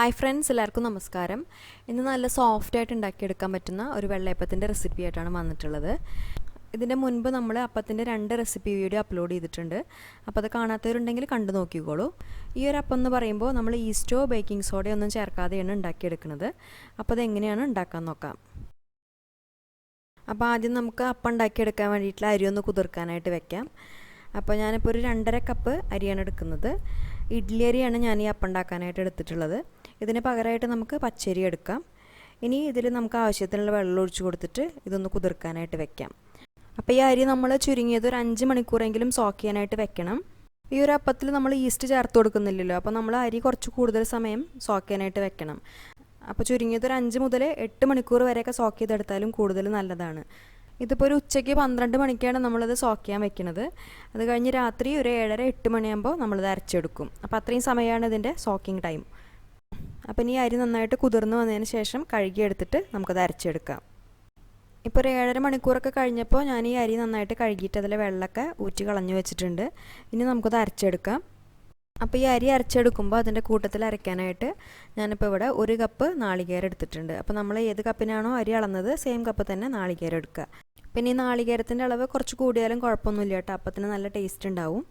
Hi friends, എല്ലാവർക്കും നമസ്കാരം. ഇന്ന് നല്ല സോഫ്റ്റായിട്ട് ഉണ്ടാക്കിയെടുക്കാൻ പറ്റുന്ന ഒരു വെള്ളയപ്പത്തിൻ്റെ റെസിപ്പി ആയിട്ടാണ് വന്നിട്ടുള്ളത്. ഇതിൻ്റെ മുൻപ് നമ്മൾ അപ്പത്തിൻ്റെ 2 റെസിപ്പി വീഡിയോ അപ്ലോഡ് ചെയ്തിട്ടുണ്ട്. അപ്പോൾ അത് കാണാത്തവരുണ്ടെങ്കിൽ കണ്ടു നോക്കിക്കോളൂ. ഈ ഒരു അപ്പം എന്ന് പറയുമ്പോൾ നമ്മൾ ഈസ്റ്റോ ബേക്കിംഗ് സോഡയോ ഒന്നും ചേർക്കാതെയാണ് ഉണ്ടാക്കിയെടുക്കുന്നത്. അപ്പോൾ അതെങ്ങനെയാണ് ഉണ്ടാക്കാൻ നോക്കാം. അപ്പോൾ ആദ്യം നമുക്ക് അപ്പം ഉണ്ടാക്കിയെടുക്കാൻ വേണ്ടിയിട്ടുള്ള അരി ഒന്ന് കുതിർക്കാനായിട്ട് വെക്കാം. അപ്പോൾ ഞാനിപ്പോൾ ഒരു 2.5 കപ്പ് അരിയാണ് എടുക്കുന്നത്. ഇഡ്ഡലി അരിയാണ് ഞാൻ ഈ അപ്പം ഉണ്ടാക്കാനായിട്ട് എടുത്തിട്ടുള്ളത്. ഇതിന് പകരമായിട്ട് നമുക്ക് പച്ചരി എടുക്കാം. ഇനി ഇതിൽ നമുക്ക് ആവശ്യത്തിനുള്ള വെള്ളം ഒഴിച്ച് കൊടുത്തിട്ട് ഇതൊന്ന് കുതിർക്കാനായിട്ട് വെക്കാം. അപ്പോൾ ഈ അരി നമ്മൾ ചുരുങ്ങിയത് ഒരു 5 മണിക്കൂറെങ്കിലും സോക്ക് ചെയ്യാനായിട്ട് വെക്കണം. ഈ ഒരു അപ്പത്തിൽ നമ്മൾ ഈസ്റ്റ് ചേർത്ത് കൊടുക്കുന്നില്ലല്ലോ, അപ്പോൾ നമ്മൾ അരി കുറച്ച് കൂടുതൽ സമയം സോക്ക് ചെയ്യാനായിട്ട് വെക്കണം. അപ്പോൾ ചുരുങ്ങിയത് ഒരു 5 മുതൽ 8 മണിക്കൂർ വരെയൊക്കെ സോക്ക് ചെയ്തെടുത്താലും കൂടുതൽ നല്ലതാണ്. ഇതിപ്പോൾ ഒരു ഉച്ചയ്ക്ക് 12 മണിക്കാണ് നമ്മളത് സോക്ക് ചെയ്യാൻ വെക്കുന്നത്. അത് കഴിഞ്ഞ് രാത്രി ഒരു 7:30-8 മണിയാകുമ്പോൾ നമ്മളത് അരച്ചെടുക്കും. അപ്പോൾ അത്രയും സമയമാണ് ഇതിൻ്റെ സോക്കിംഗ് ടൈം. അപ്പം ഇനി അരി നന്നായിട്ട് കുതിർന്ന് വന്നതിന് ശേഷം കഴുകിയെടുത്തിട്ട് നമുക്കത് അരച്ചെടുക്കാം. ഇപ്പോൾ ഒരു 7.5 മണിക്കൂറൊക്കെ കഴിഞ്ഞപ്പോൾ ഞാൻ ഈ അരി നന്നായിട്ട് കഴുകിയിട്ട് അതിലെ വെള്ളമൊക്കെ ഊറ്റി കളഞ്ഞു വെച്ചിട്ടുണ്ട്. ഇനി നമുക്കത് അരച്ചെടുക്കാം. അപ്പോൾ ഈ അരി അരച്ചെടുക്കുമ്പോൾ അതിൻ്റെ കൂട്ടത്തിൽ അരയ്ക്കാനായിട്ട് ഞാനിപ്പോൾ ഇവിടെ 1 കപ്പ് നാളികേരം എടുത്തിട്ടുണ്ട്. അപ്പോൾ നമ്മൾ ഏത് കപ്പിനാണോ അരി അളന്നത് സെയിം കപ്പ് തന്നെ നാളികേരം എടുക്കുക. പിന്നെ ഈ നാളികേരത്തിൻ്റെ അളവ് കുറച്ച് കൂടിയാലും കുഴപ്പമൊന്നുമില്ല കേട്ടോ, അപ്പത്തിന് നല്ല ടേസ്റ്റ് ഉണ്ടാവും.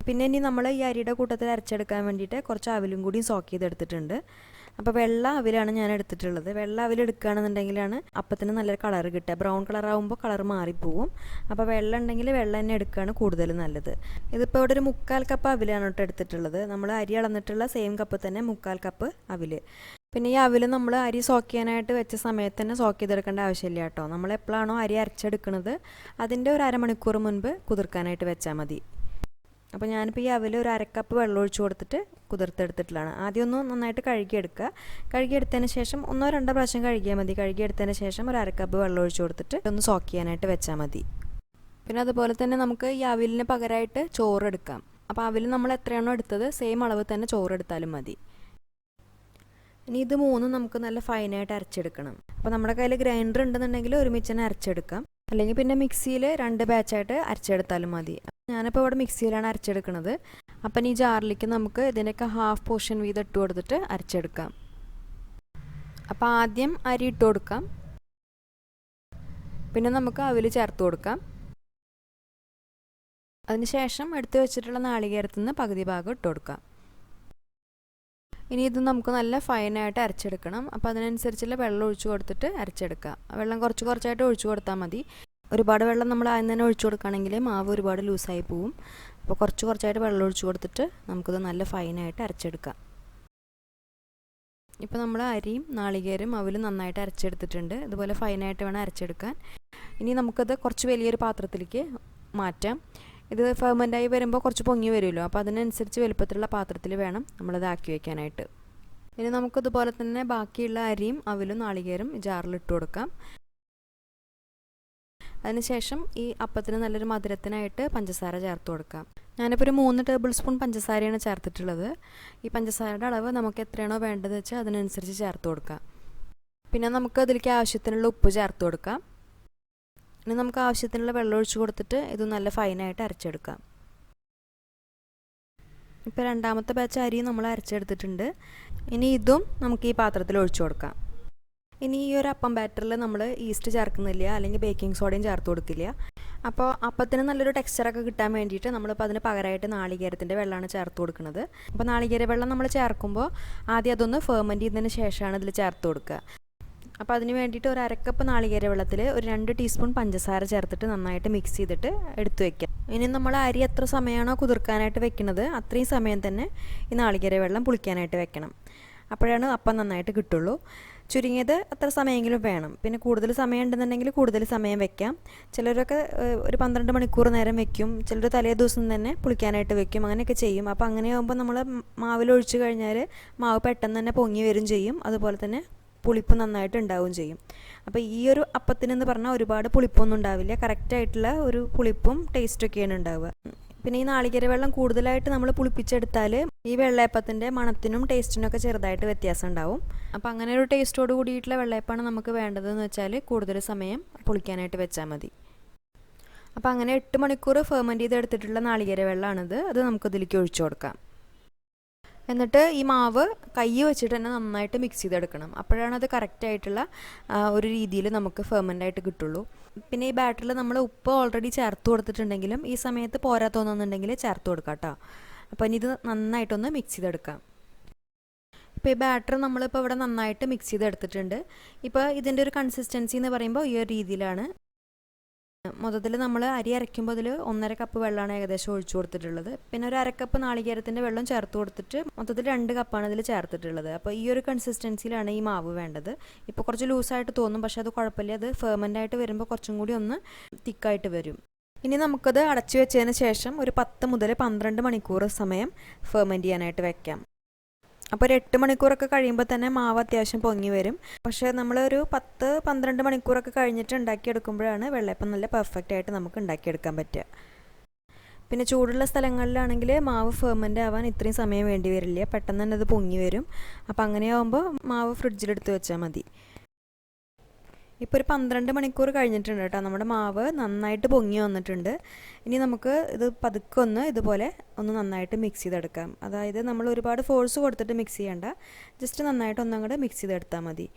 പിന്നെ ഇനി നമ്മൾ ഈ അരിയുടെ കൂട്ടത്തിൽ അരച്ചെടുക്കാൻ വേണ്ടിയിട്ട് കുറച്ച് അവിലും കൂടി സോക്ക് ചെയ്തെടുത്തിട്ടുണ്ട്. അപ്പോൾ വെള്ള അവിലാണ് ഞാൻ എടുത്തിട്ടുള്ളത്. വെള്ള അവിൽ എടുക്കുകയാണെന്നുണ്ടെങ്കിലാണ് അപ്പത്തിന് നല്ലൊരു കളർ കിട്ടുക. ബ്രൗൺ കളർ ആകുമ്പോൾ കളർ മാറിപ്പോവും. അപ്പോൾ വെള്ളം ഉണ്ടെങ്കിൽ വെള്ളം തന്നെ എടുക്കുകയാണ് കൂടുതൽ നല്ലത്. ഇതിപ്പോൾ ഇവിടെ ഒരു 3/4 കപ്പ് അവിലാണ് കേട്ടോ എടുത്തിട്ടുള്ളത്. നമ്മൾ അരി അളന്നിട്ടുള്ള സെയിം കപ്പ് തന്നെ 3/4 കപ്പ് അവിൽ. പിന്നെ ഈ അവിൽ നമ്മൾ അരി സോക്ക് ചെയ്യാനായിട്ട് വെച്ച സമയത്ത് തന്നെ സോക്ക് ചെയ്തെടുക്കേണ്ട ആവശ്യമില്ല കേട്ടോ. നമ്മൾ എപ്പോഴാണോ അരി അരച്ചെടുക്കുന്നത് അതിൻ്റെ ഒരു അരമണിക്കൂർ മുൻപ് കുതിർക്കാനായിട്ട് വെച്ചാൽ മതി. അപ്പോൾ ഞാനിപ്പോൾ ഈ അവിൽ ഒരു 1/2 കപ്പ് വെള്ളം ഒഴിച്ച് കൊടുത്തിട്ട് കുതിർത്തെടുത്തിട്ടുള്ളതാണ്. ആദ്യം ഒന്ന് നന്നായിട്ട് കഴുകിയെടുക്കുക. കഴുകിയെടുത്തതിന് ശേഷം 1-2 പ്രാവശ്യം കഴുകിയാൽ മതി. കഴുകിയെടുത്തതിന് ശേഷം ഒരു 1/2 കപ്പ് വെള്ളം ഒഴിച്ച് കൊടുത്തിട്ട് ഒന്ന് സോക്ക് ചെയ്യാനായിട്ട് വെച്ചാൽ മതി. പിന്നെ അതുപോലെ തന്നെ നമുക്ക് ഈ അവിലിന് പകരമായിട്ട് ചോറ് എടുക്കാം. അപ്പോൾ അവിൽ നമ്മൾ എത്രയാണോ എടുത്തത് സെയിം അളവ് തന്നെ ചോറ് എടുത്താലും മതി. ഇനി ഇത് 3 നമുക്ക് നല്ല ഫൈനായിട്ട് അരച്ചെടുക്കണം. അപ്പോൾ നമ്മുടെ കയ്യിൽ ഗ്രൈൻഡർ ഉണ്ടെന്നുണ്ടെങ്കിൽ ഒരുമിച്ച് തന്നെ അരച്ചെടുക്കാം. അല്ലെങ്കിൽ പിന്നെ മിക്സിയിൽ 2 ബാച്ചായിട്ട് അരച്ചെടുത്താലും മതി. ഞാനിപ്പോൾ ഇവിടെ മിക്സിയിലാണ് അരച്ചെടുക്കുന്നത്. അപ്പം ഈ ജാറിലേക്ക് നമുക്ക് ഇതിൻ്റെയൊക്കെ ഹാഫ് പോർഷൻ വീതം ഇട്ട് കൊടുത്തിട്ട് അരച്ചെടുക്കാം. അപ്പോൾ ആദ്യം അരി ഇട്ട് കൊടുക്കാം. പിന്നെ നമുക്ക് അവിൽ ചേർത്ത് കൊടുക്കാം. അതിനുശേഷം എടുത്ത് വെച്ചിട്ടുള്ള നാളികേരത്തിൽ നിന്ന് പകുതി ഭാഗം ഇട്ട് കൊടുക്കാം. ഇനി ഇത് നമുക്ക് നല്ല ഫൈനായിട്ട് അരച്ചെടുക്കണം. അപ്പോൾ അതിനനുസരിച്ചുള്ള വെള്ളം ഒഴിച്ചു കൊടുത്തിട്ട് അരച്ചെടുക്കുക. വെള്ളം കുറച്ചായിട്ട് ഒഴിച്ചു കൊടുത്താൽ മതി. ഒരുപാട് വെള്ളം നമ്മൾ ആദ്യം തന്നെ ഒഴിച്ചു കൊടുക്കുകയാണെങ്കിൽ മാവ് ഒരുപാട് ലൂസായി പോവും. അപ്പോൾ കുറച്ചായിട്ട് വെള്ളം ഒഴിച്ചു കൊടുത്തിട്ട് നമുക്കിത് നല്ല ഫൈനായിട്ട് അരച്ചെടുക്കാം. ഇപ്പോൾ നമ്മൾ അരിയും നാളികേരും അവിലും നന്നായിട്ട് അരച്ചെടുത്തിട്ടുണ്ട്. ഇതുപോലെ ഫൈനായിട്ട് വേണം അരച്ചെടുക്കാൻ. ഇനി നമുക്കത് കുറച്ച് വലിയൊരു പാത്രത്തിലേക്ക് മാറ്റാം. ഇത് ഫെർമെൻ്റായി വരുമ്പോൾ കുറച്ച് പൊങ്ങി വരുമല്ലോ, അപ്പോൾ അതിനനുസരിച്ച് വലുപ്പത്തിലുള്ള പാത്രത്തിൽ വേണം നമ്മളിത് ആക്കി വയ്ക്കാനായിട്ട്. ഇനി നമുക്കിതുപോലെ തന്നെ ബാക്കിയുള്ള അരിയും അവിലും നാളികേരും ജാറിലിട്ട് കൊടുക്കാം. അതിനുശേഷം ഈ അപ്പത്തിന് നല്ലൊരു മധുരത്തിനായിട്ട് പഞ്ചസാര ചേർത്ത് കൊടുക്കാം. ഞാനിപ്പോൾ ഒരു 3 ടേബിൾ സ്പൂൺ പഞ്ചസാരയാണ് ചേർത്തിട്ടുള്ളത്. ഈ പഞ്ചസാരയുടെ അളവ് നമുക്ക് എത്രയാണോ വേണ്ടത് വെച്ചാൽ അതിനനുസരിച്ച് ചേർത്ത് കൊടുക്കാം. പിന്നെ നമുക്ക് അതിലേക്ക് ആവശ്യത്തിനുള്ള ഉപ്പ് ചേർത്ത് കൊടുക്കാം. ഇനി നമുക്ക് ആവശ്യത്തിനുള്ള വെള്ളം ഒഴിച്ച് കൊടുത്തിട്ട് ഇത് നല്ല ഫൈനായിട്ട് അരച്ചെടുക്കാം. ഇപ്പോൾ 2ാമത്തെ ബാച്ച് അരി നമ്മൾ അരച്ചെടുത്തിട്ടുണ്ട്. ഇനി ഇതും നമുക്ക് ഈ പാത്രത്തിൽ ഒഴിച്ചു കൊടുക്കാം. ഇനി ഈ ഒരു അപ്പം ബാറ്ററിൽ നമ്മൾ ഈസ്റ്റ് ചേർക്കുന്നില്ല, അല്ലെങ്കിൽ ബേക്കിംഗ് സോഡയും ചേർത്ത് കൊടുക്കില്ല. അപ്പോൾ അപ്പത്തിന് നല്ലൊരു ടെക്സ്ചറൊക്കെ കിട്ടാൻ വേണ്ടിയിട്ട് നമ്മളിപ്പോൾ അതിന് പകരമായിട്ട് നാളികേരത്തിൻ്റെ വെള്ളമാണ് ചേർത്ത് കൊടുക്കുന്നത്. അപ്പോൾ നാളികേര വെള്ളം നമ്മൾ ചേർക്കുമ്പോൾ ആദ്യം അതൊന്ന് ഫെർമെൻറ്റ് ചെയ്തതിന് ശേഷമാണ് ഇതിൽ ചേർത്ത് കൊടുക്കുക. അപ്പോൾ അതിന് വേണ്ടിയിട്ട് ഒരു 1/2 കപ്പ് നാളികേര വെള്ളത്തിൽ ഒരു 2 ടീസ്പൂൺ പഞ്ചസാര ചേർത്തിട്ട് നന്നായിട്ട് മിക്സ് ചെയ്തിട്ട് എടുത്തു വയ്ക്കുക. ഇനി നമ്മൾ അരി എത്ര സമയമാണോ കുതിർക്കാനായിട്ട് വെക്കുന്നത് അത്രയും സമയം തന്നെ ഈ നാളികേര വെള്ളം പുളിക്കാനായിട്ട് വെക്കണം. അപ്പോഴാണ് അപ്പം നന്നായിട്ട് കിട്ടുള്ളൂ. ചുരുങ്ങിയത് അത്ര സമയമെങ്കിലും വേണം. പിന്നെ കൂടുതൽ സമയം ഉണ്ടെന്നുണ്ടെങ്കിൽ കൂടുതൽ സമയം വെക്കാം. ചിലരൊക്കെ ഒരു 12 മണിക്കൂർ നേരം വെക്കും. ചിലർ തലേ ദിവസം തന്നെ പുളിക്കാനായിട്ട് വെക്കും. അങ്ങനെയൊക്കെ ചെയ്യും. അപ്പോൾ അങ്ങനെയാകുമ്പോൾ നമ്മൾ മാവിലൊഴിച്ച് കഴിഞ്ഞാൽ മാവ് പെട്ടെന്ന് തന്നെ പൊങ്ങി വരും ചെയ്യും. അതുപോലെ തന്നെ പുളിപ്പ് നന്നായിട്ട് ഉണ്ടാവുകയും ചെയ്യും. അപ്പോൾ ഈ ഒരു അപ്പത്തിനെന്ന് പറഞ്ഞാൽ ഒരുപാട് പുളിപ്പൊന്നും ഉണ്ടാവില്ല. കറക്റ്റായിട്ടുള്ള ഒരു പുളിപ്പും ടേസ്റ്റൊക്കെയാണ് ഉണ്ടാവുക. പിന്നെ ഈ നാളികേര വെള്ളം കൂടുതലായിട്ട് നമ്മൾ പുളിപ്പിച്ചെടുത്താൽ ഈ വെള്ളയപ്പത്തിൻ്റെ മണത്തിനും ടേസ്റ്റിനൊക്കെ ചെറുതായിട്ട് വ്യത്യാസം ഉണ്ടാവും. അപ്പോൾ അങ്ങനെ ഒരു ടേസ്റ്റോട് കൂടിയിട്ടുള്ള വെള്ളയപ്പമാണ് നമുക്ക് വേണ്ടതെന്ന് വെച്ചാൽ കൂടുതൽ സമയം പുളിക്കാനായിട്ട് വെച്ചാൽ മതി. അപ്പോൾ അങ്ങനെ 8 മണിക്കൂർ ഫെർമെൻറ്റ് ചെയ്തെടുത്തിട്ടുള്ള നാളികേര വെള്ളമാണിത്. അത് നമുക്കിതിലേക്ക് ഒഴിച്ചു കൊടുക്കാം. എന്നിട്ട് ഈ മാവ് കൈ വെച്ചിട്ട് തന്നെ നന്നായിട്ട് മിക്സ് ചെയ്തെടുക്കണം. അപ്പോഴാണ് അത് കറക്റ്റായിട്ടുള്ള ഒരു രീതിയിൽ നമുക്ക് ഫെർമെൻ്റായിട്ട് കിട്ടുള്ളൂ. പിന്നെ ഈ ബാറ്ററിൽ നമ്മൾ ഉപ്പ് ഓൾറെഡി ചേർത്ത് കൊടുത്തിട്ടുണ്ടെങ്കിലും ഈ സമയത്ത് പോരാ തോന്നുന്നുണ്ടെങ്കിൽ ചേർത്ത് കൊടുക്കാം കേട്ടോ. അപ്പോൾ ഇനി ഇത് നന്നായിട്ടൊന്ന് മിക്സ് ചെയ്തെടുക്കാം. ഇപ്പോൾ ഈ ബാറ്റർ നമ്മളിപ്പോൾ ഇവിടെ നന്നായിട്ട് മിക്സ് ചെയ്തെടുത്തിട്ടുണ്ട്. ഇപ്പോൾ ഇതിൻ്റെ ഒരു കൺസിസ്റ്റൻസി എന്ന് പറയുമ്പോൾ ഈ ഒരു രീതിയിലാണ്. മൊത്തത്തിൽ നമ്മൾ അരി അരയ്ക്കുമ്പോൾ അതിൽ 1.5 കപ്പ് വെള്ളമാണ് ഏകദേശം ഒഴിച്ചു കൊടുത്തിട്ടുള്ളത്. പിന്നെ ഒരു 1/2 കപ്പ് നാളികേരത്തിൻ്റെ വെള്ളം ചേർത്ത് കൊടുത്തിട്ട് മൊത്തത്തിൽ 2 കപ്പാണ് ഇതിൽ ചേർത്തിട്ടുള്ളത്. അപ്പോൾ ഈ ഒരു കൺസിസ്റ്റൻസിയിലാണ് ഈ മാവ് വേണ്ടത്. ഇപ്പോൾ കുറച്ച് ലൂസായിട്ട് തോന്നും, പക്ഷേ അത് കുഴപ്പമില്ല. അത് ഫെർമെൻ്റായിട്ട് വരുമ്പോൾ കുറച്ചും കൂടി ഒന്ന് തിക്കായിട്ട് വരും. ഇനി നമുക്കത് അടച്ചു വെച്ചതിന് ശേഷം ഒരു 10 മുതൽ 12 മണിക്കൂർ സമയം ഫെർമെൻറ്റ് ചെയ്യാനായിട്ട് വെക്കാം. അപ്പോൾ ഒരു 8 മണിക്കൂറൊക്കെ കഴിയുമ്പോൾ തന്നെ മാവ് അത്യാവശ്യം പൊങ്ങി വരും. പക്ഷേ നമ്മളൊരു 10-12 മണിക്കൂറൊക്കെ കഴിഞ്ഞിട്ട് ഉണ്ടാക്കിയെടുക്കുമ്പോഴാണ് വെള്ളയപ്പം നല്ല പെർഫെക്റ്റ് ആയിട്ട് നമുക്ക് ഉണ്ടാക്കിയെടുക്കാൻ പറ്റുക. പിന്നെ ചൂടുള്ള സ്ഥലങ്ങളിലാണെങ്കിൽ മാവ് ഫെർമെൻ്റ് ആവാൻ ഇത്രയും സമയം വേണ്ടി വരില്ല, പെട്ടെന്ന് തന്നെ അത് പൊങ്ങി വരും. അപ്പോൾ അങ്ങനെയാകുമ്പോൾ മാവ് ഫ്രിഡ്ജിലെടുത്ത് വെച്ചാൽ മതി. ഇപ്പോൾ ഒരു 12 മണിക്കൂർ കഴിഞ്ഞിട്ടുണ്ട് കേട്ടോ. നമ്മുടെ മാവ് നന്നായിട്ട് പൊങ്ങി വന്നിട്ടുണ്ട്. ഇനി നമുക്ക് ഇത് പതുക്കെ ഒന്ന് ഇതുപോലെ ഒന്ന് നന്നായിട്ട് മിക്സ് ചെയ്തെടുക്കാം. അതായത് നമ്മൾ ഒരുപാട് ഫോഴ്സ് കൊടുത്തിട്ട് മിക്സ് ചെയ്യണ്ട, ജസ്റ്റ് നന്നായിട്ട് ഒന്നങ്ങോട്ട് മിക്സ് ചെയ്തെടുത്താൽ മതി.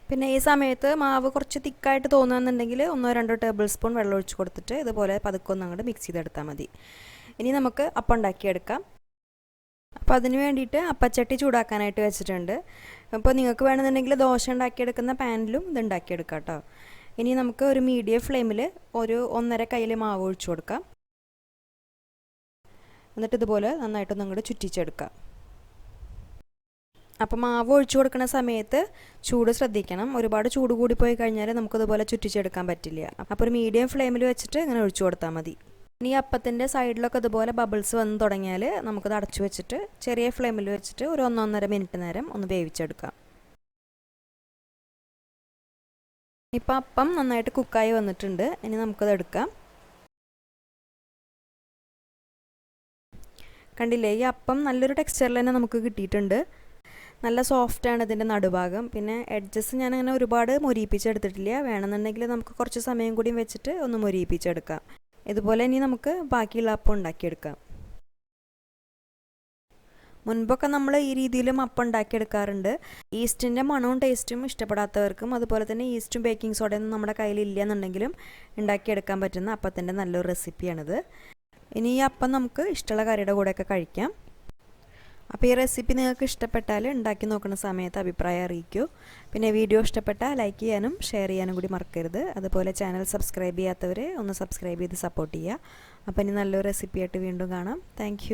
പിന്നെ ഈ സമയത്ത് മാവ് കുറച്ച് തിക്കായിട്ട് തോന്നുകയെന്നുണ്ടെങ്കിൽ 1-2 ടേബിൾ സ്പൂൺ വെള്ളം ഒഴിച്ച് കൊടുത്തിട്ട് ഇതുപോലെ പതുക്കെ ഒന്നങ്ങോട്ട് മിക്സ് ചെയ്തെടുത്താൽ മതി. ഇനി നമുക്ക് അപ്പം ഉണ്ടാക്കിയെടുക്കാം. അപ്പോൾ അതിന് വേണ്ടിയിട്ട് അപ്പച്ചട്ടി ചൂടാക്കാനായിട്ട് വെച്ചിട്ടുണ്ട്. അപ്പോൾ നിങ്ങൾക്ക് വേണമെന്നുണ്ടെങ്കിൽ ദോശ ഉണ്ടാക്കിയെടുക്കുന്ന പാനിലും ഇത് ഉണ്ടാക്കിയെടുക്കാം കേട്ടോ. ഇനി നമുക്ക് ഒരു മീഡിയം ഫ്ലെയിമിൽ ഒരു 1.5 കയ്യിൽ മാവ് ഒഴിച്ചു കൊടുക്കാം. എന്നിട്ട് ഇതുപോലെ നന്നായിട്ടൊന്നും അങ്ങോട്ട് ചുറ്റിച്ചെടുക്കാം. അപ്പോൾ മാവ് ഒഴിച്ചു കൊടുക്കുന്ന സമയത്ത് ചൂട് ശ്രദ്ധിക്കണം. ഒരുപാട് ചൂട് കൂടിപ്പോയി കഴിഞ്ഞാൽ നമുക്കിതുപോലെ ചുറ്റിച്ചെടുക്കാൻ പറ്റില്ല. അപ്പോൾ ഒരു മീഡിയം ഫ്ലെയിമിൽ വെച്ചിട്ട് ഇങ്ങനെ ഒഴിച്ചു കൊടുത്താൽ മതി. ഇനി അപ്പത്തിൻ്റെ സൈഡിലൊക്കെ ഇതുപോലെ ബബിൾസ് വന്ന് തുടങ്ങിയാൽ നമുക്കത് അടച്ചു വെച്ചിട്ട് ചെറിയ ഫ്ലെയിമിൽ വെച്ചിട്ട് ഒരു 1-1.5 മിനിറ്റ് നേരം ഒന്ന് വേവിച്ചെടുക്കാം. ഇപ്പോൾ അപ്പം നന്നായിട്ട് കുക്കായി വന്നിട്ടുണ്ട്. ഇനി നമുക്കത് എടുക്കാം. കണ്ടില്ലേ, ഈ അപ്പം നല്ലൊരു ടെക്സ്ചറിൽ തന്നെ നമുക്ക് കിട്ടിയിട്ടുണ്ട്. നല്ല സോഫ്റ്റാണ് ഇതിൻ്റെ നടുഭാഗം. പിന്നെ എഡ്ജസ് ഞാനങ്ങനെ ഒരുപാട് മൊരിയിപ്പിച്ചെടുത്തിട്ടില്ല. വേണമെന്നുണ്ടെങ്കിൽ നമുക്ക് കുറച്ച് സമയം കൂടി വെച്ചിട്ട് ഒന്ന് മൊരിയിപ്പിച്ചെടുക്കാം. ഇതുപോലെ ഇനി നമുക്ക് ബാക്കിയുള്ള അപ്പം ഉണ്ടാക്കിയെടുക്കാം. മുൻപൊക്കെ നമ്മൾ ഈ രീതിയിലും അപ്പം ഉണ്ടാക്കിയെടുക്കാറുണ്ട്. ഈസ്റ്റിൻ്റെ മണവും ടേസ്റ്റും ഇഷ്ടപ്പെടാത്തവർക്കും അതുപോലെ തന്നെ ഈസ്റ്റും ബേക്കിംഗ് സോഡയൊന്നും നമ്മുടെ കയ്യിൽ ഇല്ലയെന്നുണ്ടെങ്കിലും ഉണ്ടാക്കിയെടുക്കാൻ പറ്റുന്ന അപ്പത്തിൻ്റെ നല്ലൊരു റെസിപ്പിയാണിത്. ഇനി ഈ അപ്പം നമുക്ക് ഇഷ്ടമുള്ള കറിയുടെ കൂടെയൊക്കെ കഴിക്കാം. അപ്പോൾ ഈ റെസിപ്പി നിങ്ങൾക്ക് ഇഷ്ടപ്പെട്ടാൽ ഉണ്ടാക്കി നോക്കുന്ന സമയത്ത് അഭിപ്രായം അറിയിക്കൂ. പിന്നെ വീഡിയോ ഇഷ്ടപ്പെട്ടാൽ ലൈക്ക് ചെയ്യാനും ഷെയർ ചെയ്യാനും കൂടി മറക്കരുത്. അതുപോലെ ചാനൽ സബ്സ്ക്രൈബ് ചെയ്യാത്തവർ ഒന്ന് സബ്സ്ക്രൈബ് ചെയ്ത് സപ്പോർട്ട് ചെയ്യുക. അപ്പോൾ ഇനി നല്ലൊരു റെസിപ്പിയായിട്ട് വീണ്ടും കാണാം. താങ്ക്